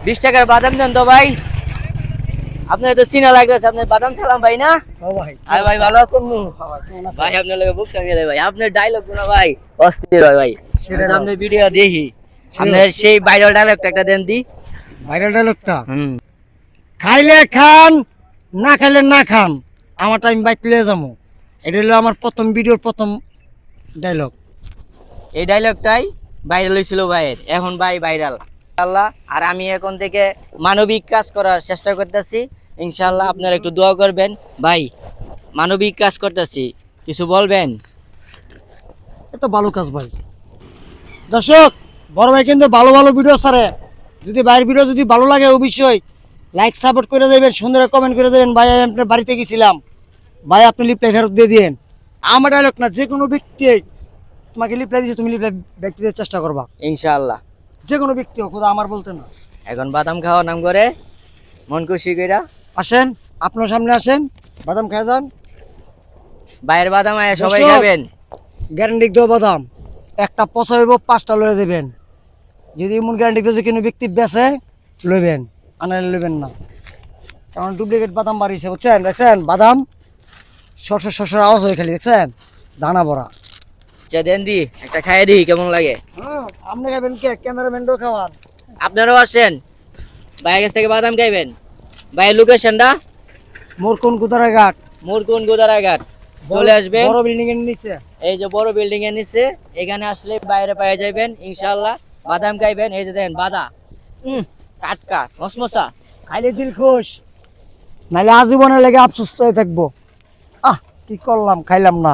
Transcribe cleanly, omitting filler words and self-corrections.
20 টাকার বাদাম দেন তো ভাই। আপনার তো চিনা লাগতেছে, আপনার বাদাম ছালাম ভাই না? আরে ভাই ভালো আছেন নি? ভাই আপনার লগে বুক সঙ্গে ভাই, আপনার ডায়লগ গুলো ভাই অস্থির হয় ভাই। সেটা আপনার ভিডিও দেখি, আপনার সেই ভাইরাল ডায়লগটা একটা দেন দি। ভাইরাল ডায়লগটা হুম, খাইলে খান, না খাইলে না খান, আমার টাইম বাইক লিয়ে যাবো। এটা হলো আমার প্রথম ভিডিওর প্রথম ডায়লগ। এই ডায়লগটাই ভাইরাল হয়েছিল ভাইয়ের, এখন ভাই ভাইরাল আল্লাহ। আর আমি এখন থেকে মানবিক কাজ করার চেষ্টা করতেছি, ইনশাআল্লাহ আপনারা একটু দোয়া করবেন ভাই। মানবিক কাজ করতেছি, কিছু বলবেন? এটা ভালো কাজ ভাই। দর্শক, বড় ভাই কিন্তু ভালো ভালো ভিডিও ছাড়ে। যদি ভাইয়ের ভিডিও যদি ভালো লাগে অবশ্যই লাইক সাপোর্ট করে দেবেন, সুন্দর কমেন্ট করে দেবেন। ভাই আমি আপনার বাড়িতে গেছিলাম, ভাই আপনি লিপটা ফেরত দিয়ে দিন। আমার ডায়লগ না, যে কোনো ব্যক্তি তোমাকে লিপটা দিয়েছে, তুমি লিপটা ব্যাক দিতে চেষ্টা করবা ইনশাআল্লাহ। যে কোনো ব্যক্তি হোক, খোদা আমার বলতে না। এখন বাদাম খাওয়া নাম করে মন খুশি কইরা আসেন, আপনার সামনে আসেন, বাদাম খেয়ে যান। বাইরের বাদাম আয়া সবাই দর্শক, খাবেন। গ্যারান্টি দেবো বাদাম একটা পচা হইব, 5টা লয়ে দেবেন। যদি এমন গ্যারান্টি দিয়েছে কোনো ব্যক্তি বেচে, লইবেন, আনালে লইবেন না, কারণ ডুপ্লিকেট বাদাম বাড়িয়েছে বুঝছেন। দেখছেন বাদাম শস্য আওয়াজ হয়ে খালি, দেখছেন দানা ভরা। আচ্ছা দেন দি, একটা খাইয়ে দিই কেমন লাগে। আপনি খাবেন কে? ক্যামেরাম্যানও খাওয়ান। আপনারাও আসেন, ভাইয়ের কাছ থেকে বাদাম খাইবেন। ভাইয়ের লোকেশনটা মোর কোন কুতারা ঘাট, মুরকুন গোদারাঘাট, চলে আসবেন। বড় বিল্ডিং এর নিচে। এই যে বড় বিল্ডিং এর নিচে, এখানে আসলে বাইরে পেয়ে যাবেন ইনশাআল্লাহ। বাদাম খাইবেন, এই যে দেন বাদাম টাটকা মসমসা। খাইলে দিল খুশ, নাহলে আজীবনের লেগে আফসোস হয়ে থাকবো। কি করলাম, খাইলাম না।